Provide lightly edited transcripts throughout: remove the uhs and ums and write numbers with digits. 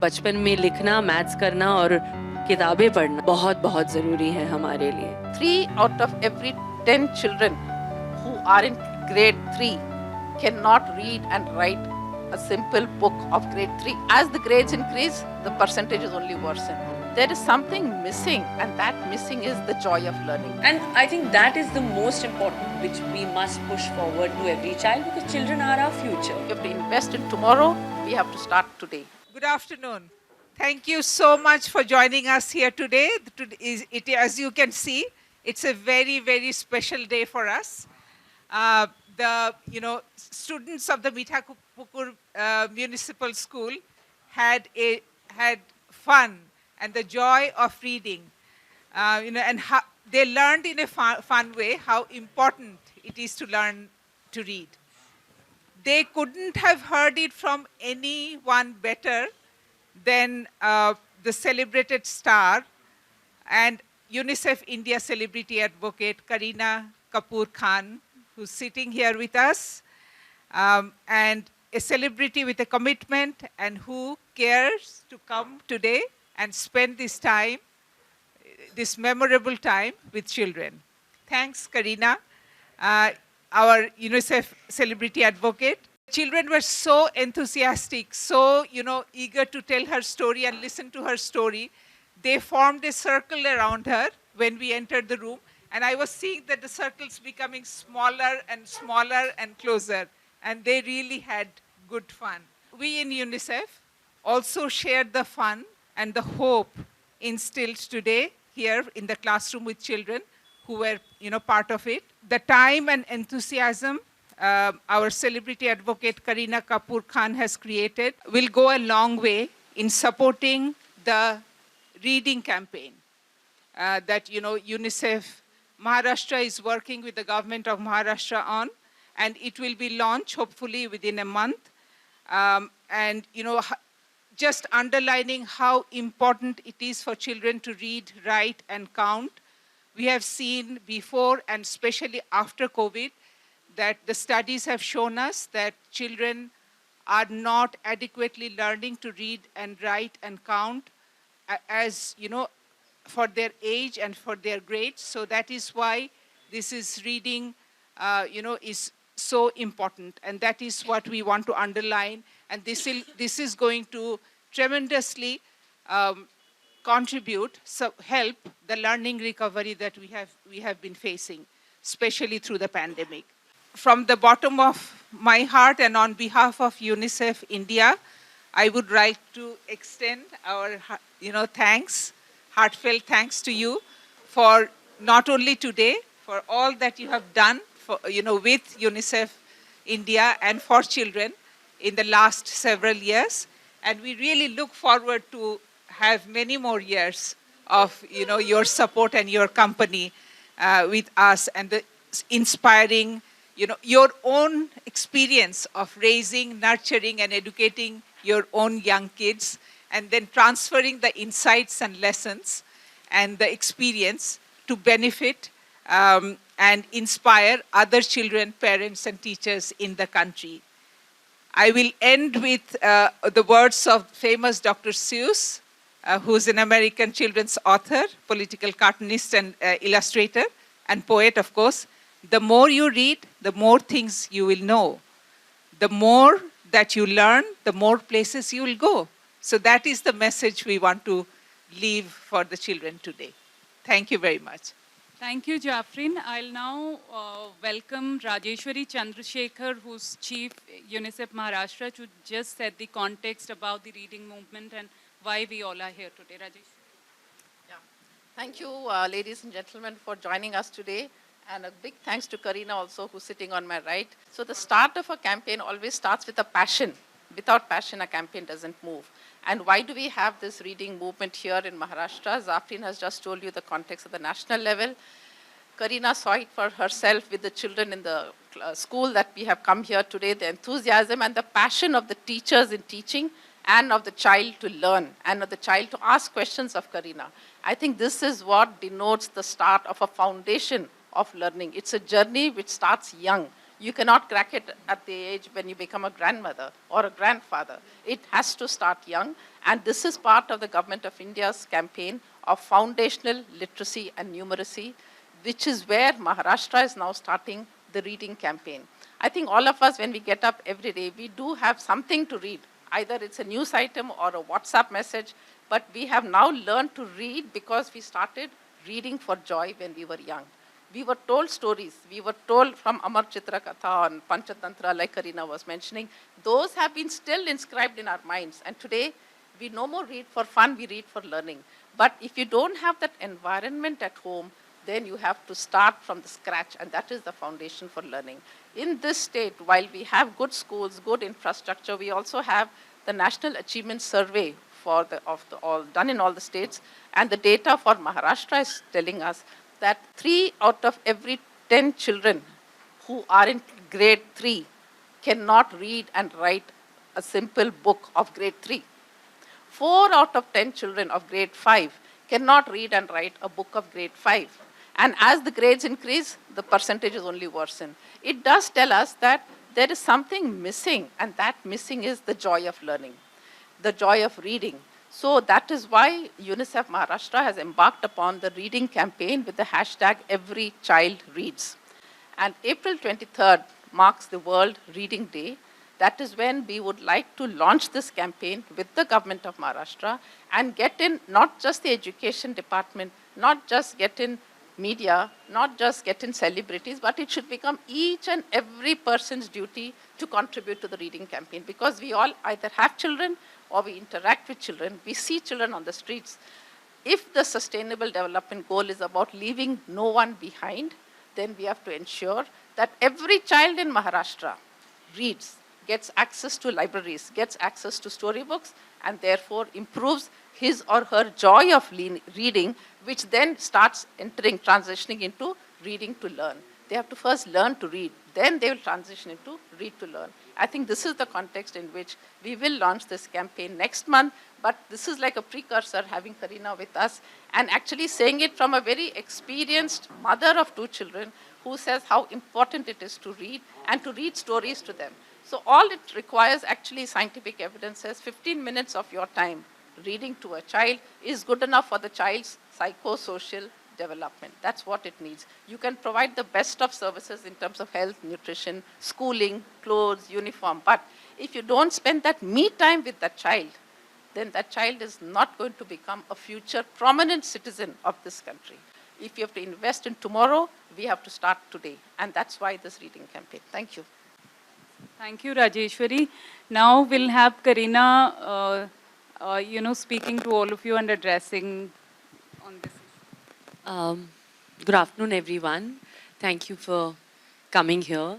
बचपन में लिखना, मैथ्स करना और किताबें पढ़ना बहुत बहुत ज़रूरी है हमारे लिए। 3 out of every 10 children who are in grade 3 cannot read and write a simple book of grade 3. As the grades increase, the percentage is only worsen. There is something missing, and that missing is the joy of learning. And I think that is the most important, which we must push forward to every child, because children are our future. We have to invest in tomorrow, we have to start today. Good afternoon. Thank you so much for joining us here today. As you can see, it's a very, very special day for us. The students of the Mithapukur Municipal School had fun and the joy of reading. And they learned in a fun way how important it is to learn to read. They couldn't have heard it from anyone better than the celebrated star and UNICEF India celebrity advocate Kareena Kapoor Khan, who's sitting here with us, and a celebrity with a commitment and who cares to come today and spend this time, this memorable time with children. Thanks, Kareena. Our UNICEF celebrity advocate. Children were so enthusiastic, so eager to tell her story and listen to her story. They formed a circle around her when we entered the room, and I was seeing that the circles becoming smaller and smaller and closer, and they really had good fun. We in UNICEF also shared the fun and the hope instilled today here in the classroom with children who were part of it. The time and enthusiasm our celebrity advocate Kareena Kapoor Khan has created will go a long way in supporting the reading campaign that UNICEF Maharashtra is working with the government of Maharashtra on, and it will be launched hopefully within a month. And just underlining how important it is for children to read, write, and count. We have seen before, and especially after COVID, that the studies have shown us that children are not adequately learning to read and write and count as, for their age and for their grades. So that is why this is reading, is so important. And that is what we want to underline. And this is going to tremendously contribute, help the learning recovery that we have been facing, especially through the pandemic. From the bottom of my heart and on behalf of UNICEF India, I would like to extend our thanks, heartfelt thanks to you for not only today, for all that you have done for, with UNICEF India and for children in the last several years. And we really look forward to have many more years of your support and your company with us, and the inspiring your own experience of raising, nurturing, and educating your own young kids, and then transferring the insights and lessons and the experience to benefit and inspire other children, parents, and teachers in the country. I will end with the words of famous Dr. Seuss, who's an American children's author, political cartoonist, and illustrator, and poet, of course. The more you read, the more things you will know. The more that you learn, the more places you will go. So that is the message we want to leave for the children today. Thank you very much. Thank you, Jafrin. I'll now welcome Rajeshwari Chandrasekhar, who's Chief UNICEF Maharashtra, to just set the context about the reading movement and why we all are here today. Rajesh. Yeah. Thank you, ladies and gentlemen, for joining us today. And a big thanks to Kareena also, who's sitting on my right. So the start of a campaign always starts with a passion. Without passion, a campaign doesn't move. And why do we have this reading movement here in Maharashtra? Zafrin has just told you the context at the national level. Kareena saw it for herself with the children in the school that we have come here today, the enthusiasm and the passion of the teachers in teaching, and of the child to learn, and of the child to ask questions of Kareena. I think this is what denotes the start of a foundation of learning. It's a journey which starts young. You cannot crack it at the age when you become a grandmother or a grandfather. It has to start young, and this is part of the Government of India's campaign of foundational literacy and numeracy, which is where Maharashtra is now starting the reading campaign. I think all of us, when we get up every day, we do have something to read. Either it's a news item or a WhatsApp message, but we have now learned to read because we started reading for joy when we were young. We were told stories. We were told from Amar Chitra Katha and Panchatantra, like Kareena was mentioning. Those have been still inscribed in our minds. And today, we no more read for fun, we read for learning. But if you don't have that environment at home, then you have to start from the scratch, and that is the foundation for learning. In this state, while we have good schools, good infrastructure, we also have the National Achievement Survey done in all the states, and the data for Maharashtra is telling us that 3 out of every 10 children who are in grade 3 cannot read and write a simple book of grade 3. 4 out of 10 children of grade 5 cannot read and write a book of grade 5. And as the grades increase, the percentages only worsen. It does tell us that there is something missing, and that missing is the joy of learning, the joy of reading. So that is why UNICEF Maharashtra has embarked upon the reading campaign with the hashtag Every Child Reads. And April 23rd marks the World Reading Day. That is when we would like to launch this campaign with the government of Maharashtra and get in not just the education department, not just get in media, not just get in celebrities, but it should become each and every person's duty to contribute to the reading campaign, because we all either have children or we interact with children, we see children on the streets. If the sustainable development goal is about leaving no one behind, then we have to ensure that every child in Maharashtra reads, gets access to libraries, gets access to storybooks, and therefore improves his or her joy of reading, which then starts transitioning into reading to learn. They have to first learn to read, then they will transition into read to learn. I think this is the context in which we will launch this campaign next month, but this is like a precursor, having Kareena with us, and actually saying it from a very experienced mother of 2 children who says how important it is to read and to read stories to them. So all it requires, actually scientific evidence says 15 minutes of your time reading to a child is good enough for the child's psychosocial development. That's what it needs. You can provide the best of services in terms of health, nutrition, schooling, clothes, uniform, but if you don't spend that me time with that child, then that child is not going to become a future prominent citizen of this country. If you have to invest in tomorrow, we have to start today, and that's why this reading campaign. Thank you. Thank you, Rajeshwari. Now we'll have Kareena, speaking to all of you and addressing on this. Good afternoon, everyone. Thank you for coming here.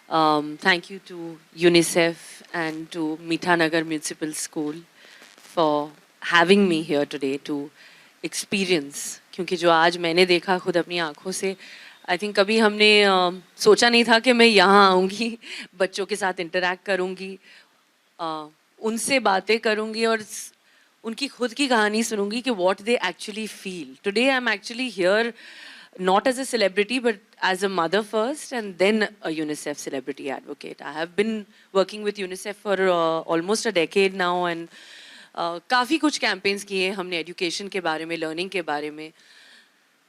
Thank you to UNICEF and to Mitanagar Municipal School for having me here today to experience. क्योंकि जो आज मैंने देखा खुद अपनी आँखों से, I think कभी हमने सोचा नहीं था कि मैं यहाँ आऊँगी, बच्चों के साथ interact करूँगी, उनसे बातें करूँगी और उनकी खुद की कहानी सुनूंगी कि what they actually feel. Today I'm actually here not as a celebrity but as a mother first and then a UNICEF celebrity advocate. I have been working with UNICEF for almost a decade now and काफ़ी कुछ campaigns किए हमने education के बारे में, learning के बारे में.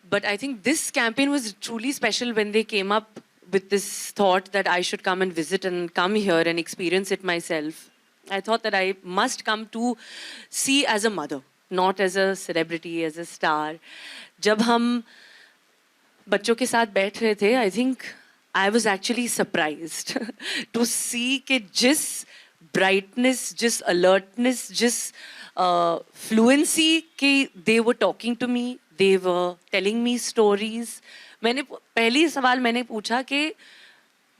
But I think this campaign was truly special when they came up with this thought that I should come and visit and come here and experience it myself. I thought that I must come to see as a mother, not as a celebrity, as a star. जब हम बच्चों के साथ बैठ रहे थे, I think I was actually surprised to see कि जिस brightness, जिस alertness, जिस fluency कि they were talking to me, they were telling me stories. मैंने पहली सवाल मैंने पूछा कि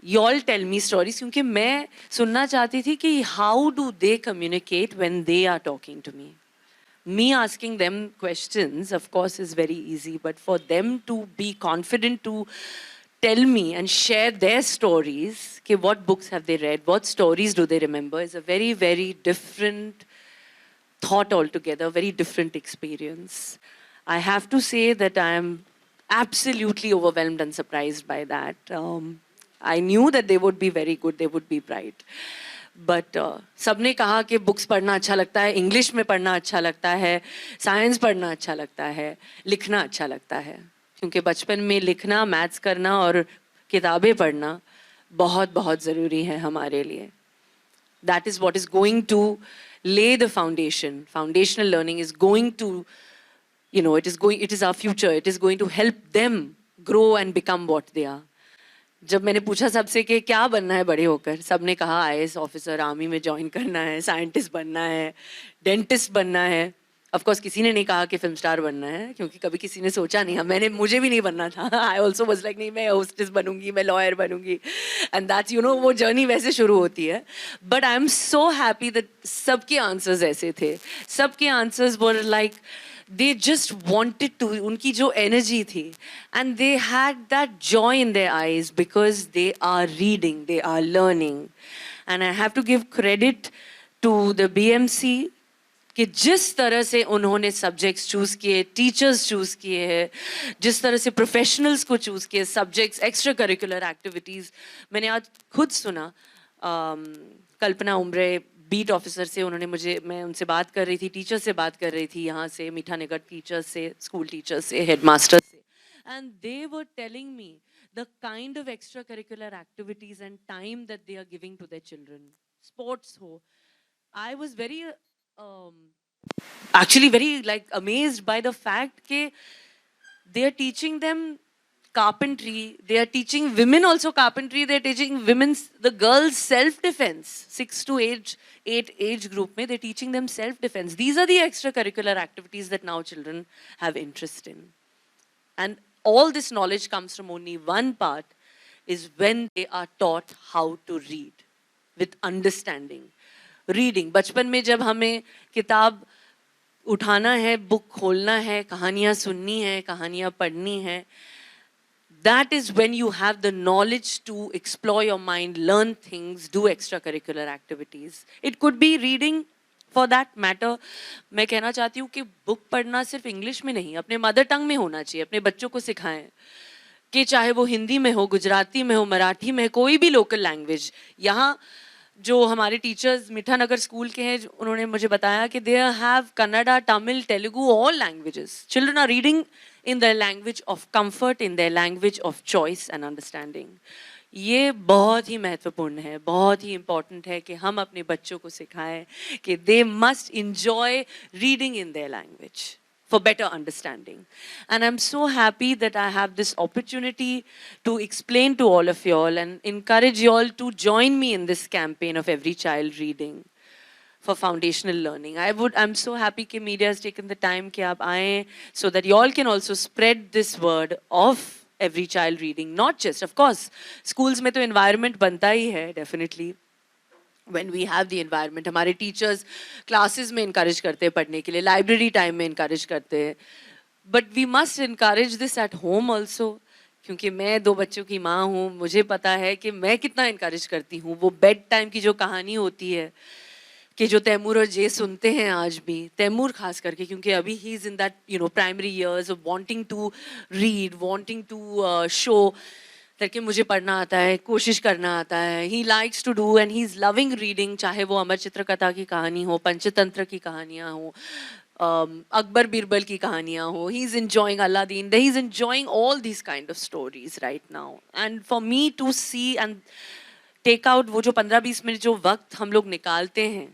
you all tell me stories क्योंकि मैं सुनना चाहती थी कि how do they communicate when they are talking to me. Me asking them questions of course is very easy, but for them to be confident to tell me and share their stories, कि what books have they read, what stories do they remember, is a very, very different thought altogether, very different experience. I have to say that I am absolutely overwhelmed and surprised by that. I knew that they would be very good, they would be bright. But सबने कहा कि books पढ़ना अच्छा लगता है, English में पढ़ना अच्छा लगता है, साइंस पढ़ना अच्छा लगता है, लिखना अच्छा लगता है, क्योंकि बचपन में लिखना, मैथ्स करना और किताबें पढ़ना बहुत बहुत ज़रूरी है हमारे लिए. That is what is going to lay the foundation. Foundational learning is going to, you know, it is our future. It is going to help them grow and become what they are. जब मैंने पूछा सबसे कि क्या बनना है बड़े होकर, सबने कहा आईएएस ऑफिसर, आर्मी में ज्वाइन करना है, साइंटिस्ट बनना है, डेंटिस्ट बनना है. ऑफ कोर्स किसी ने नहीं कहा कि फिल्म स्टार बनना है, क्योंकि कभी किसी ने सोचा नहीं. मुझे भी नहीं बनना था. आई ऑल्सो वाज लाइक नहीं, मैं होस्टेस बनूंगी, मैं लॉयर बनूंगी, एंड दैट्स यू नो वो जर्नी वैसे शुरू होती है. But I am so happy that सबके आंसर्स ऐसे थे. सबके answers were like they just wanted to, unki jo energy thi, and they had that joy in their eyes because they are reading, they are learning. And I have to give credit to the BMC कि जिस तरह से उन्होंने subjects choose किए, teachers choose किए हैं, जिस तरह से प्रोफेशनल्स को चूज़ किए, सब्जेक्ट्स, एक्स्ट्रा करिकुलर एक्टिविटीज़. मैंने आज खुद सुना कल्पना उम्रे बीट ऑफिसर से, मैं उनसे बात कर रही थी, टीचर से बात कर रही थी, यहाँ से मीठानगर टीचर्स से, स्कूल टीचर्स से, हेडमास्टर से, and they were telling me the kind of extra curricular activities and time that they are giving to their children. Sports हो, I was very actually very like amazed by the fact that they are teaching them carpentry, they are teaching women also carpentry, they are teaching the girls self-defense. 6 to 8 age group mein, they are teaching them self-defense. These are the extracurricular activities that now children have interest in. And all this knowledge comes from only one part, is when they are taught how to read with understanding. Reading. बचपन में जब हमें किताब उठाना है, book खोलना है, कहानियाँ सुननी है, कहानियाँ पढ़नी है, that is when you have the knowledge to explore your mind, learn things, do extracurricular activities. It could be reading for that matter. मैं कहना चाहती हूँ कि बुक पढ़ना सिर्फ इंग्लिश में नहीं, अपने मदर टंग में होना चाहिए. अपने बच्चों को सिखाएं कि चाहे वो हिंदी में हो, गुजराती में हो, मराठी में, कोई भी लोकल लैंग्वेज. यहाँ जो हमारे टीचर्स मीठानगर स्कूल के हैं, उन्होंने मुझे बताया कि they have Kannada, Tamil, Telugu, all languages. Children are reading in their language of comfort, in their language of choice and understanding. ये बहुत ही महत्वपूर्ण है, बहुत ही important है कि हम अपने बच्चों को सिखाएं कि they must enjoy reading in their language for better understanding. And I'm so happy that I have this opportunity to explain to all of you all and encourage you all to join me in this campaign of Every Child Reading for foundational learning. I'm so happy that media has taken the time कि आप आएं, so that you all can also spread this word of Every Child Reading. Not just, of course, schools में तो environment बनता ही है, definitely. When we have the environment, हमारे teachers classes में encourage करते हैं पढ़ने के लिए, library time में encourage करते हैं. But we must encourage this at home also. क्योंकि मैं 2 बच्चों की माँ हूँ, मुझे पता है कि मैं कितना encourage करती हूँ. वो बेड टाइम की जो कहानी होती है कि जो तैमूर और जे सुनते हैं आज भी, तैमूर खास करके, क्योंकि अभी he is in that primary years of wanting to read, wanting to show कि मुझे पढ़ना आता है, कोशिश करना आता है. He likes to do and he is loving reading, चाहे वो अमर चित्रकथा की कहानी हो, पंचतंत्र की कहानियाँ हो, अकबर बीरबल की कहानियाँ हो. He is enjoying Aladdin, he is enjoying all this kind of stories right now. And for me to see and take out वो जो 15-20 मिनट जो वक्त हम लोग निकालते हैं,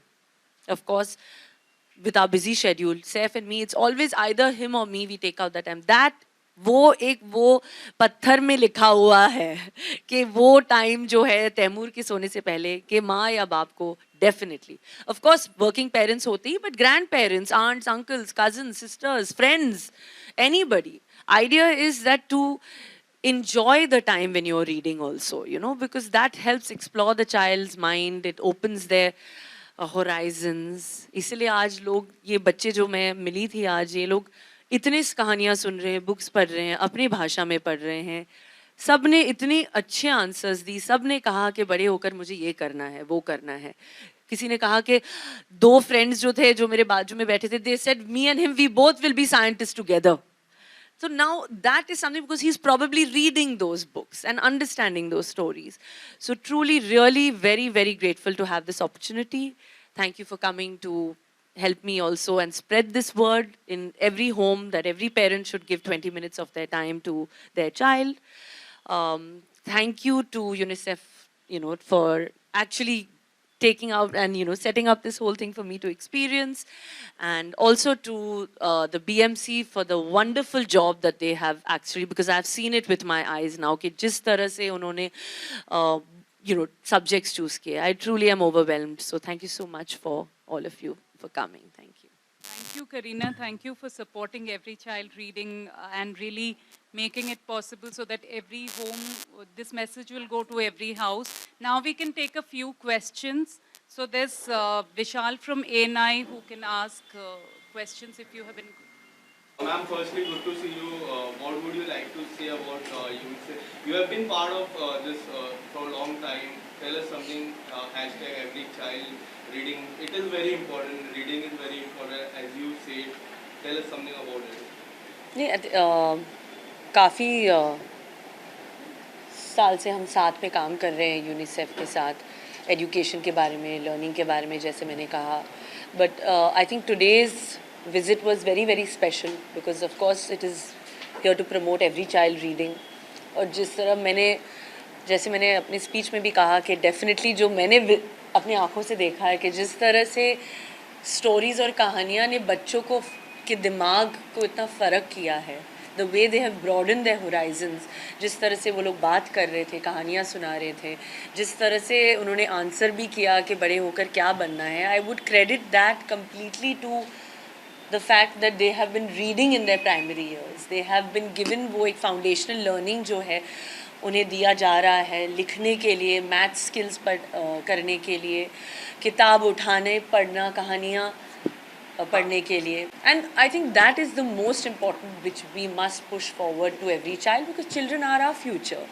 of course, with our busy schedule, Saif and me, it's always either him or me, we take out that time. That वो पत्थर में लिखा हुआ है कि वो टाइम जो है तैमूर के सोने से पहले कि माँ या बाप को definitely, of course, working parents होते ही, but grandparents, aunts, uncles, cousins, sisters, friends, anybody. Idea is that to enjoy the time when you're reading also, because that helps explore the child's mind, it opens their horizons. इसलिए आज लोग, ये बच्चे जो मैं मिली थी आज, ये लोग इतने कहानियाँ सुन रहे हैं, बुक्स पढ़ रहे हैं, अपनी भाषा में पढ़ रहे हैं. सब ने इतने अच्छे आंसर्स दी, सब ने कहा कि बड़े होकर मुझे ये करना है, वो करना है. किसी ने कहा कि 2 फ्रेंड्स जो थे, जो मेरे बाजू में बैठे थे, they said me and him we both will be scientists together. So now that is something, because he's probably reading those books and understanding those stories. So truly, really, very, very grateful to have this opportunity. Thank you for coming to help me also and spread this word in every home, that every parent should give 20 minutes of their time to their child. Thank you to UNICEF, for actually taking out and setting up this whole thing for me to experience, and also to the BMC for the wonderful job that they have actually, because I've seen it with my eyes now कि जिस तरह से उन्होंने subjects choose किए. I truly am overwhelmed. So thank you so much for all of you for coming. Thank you. Thank you, Kareena. Thank you for supporting every child reading and really making it possible so that every home, this message will go to every house. Now we can take a few questions. So there's Vishal from ANI who can ask questions if you have any. Ma'am, firstly, good to see you. What would you like to say about UNICEF? You have been part of this for a long time. Tell us something, hashtag every child reading. It is very important. Reading is very important, as you say. Tell us something about it. नहीं काफ़ी साल से हम साथ में काम कर रहे हैं यूनिसेफ के साथ एजुकेशन के बारे में, लर्निंग के बारे में, जैसे मैंने कहा. But I think today's visit was very, very special because of course it is here to promote every child reading. और जिस तरह जैसे मैंने अपनी स्पीच में भी कहा कि डेफिनेटली जो मैंने अपनी आँखों से देखा है कि जिस तरह से स्टोरीज़ और कहानियाँ ने बच्चों के दिमाग को इतना फ़र्क किया है, the way they have broaden their horizons, जिस तरह से वो लोग बात कर रहे थे, कहानियाँ सुना रहे थे, जिस तरह से उन्होंने आंसर भी किया कि बड़े होकर क्या बनना है. I would credit that completely to the fact that they have been reading in their primary years. They have been given वो एक foundational learning जो है उन्हें दिया जा रहा है लिखने के लिए, मैथ स्किल्स करने के लिए, किताब उठाने, पढ़ना, कहानियाँ पढ़ने के लिए. And I think that is the most important which we must push forward to every child because children are our future.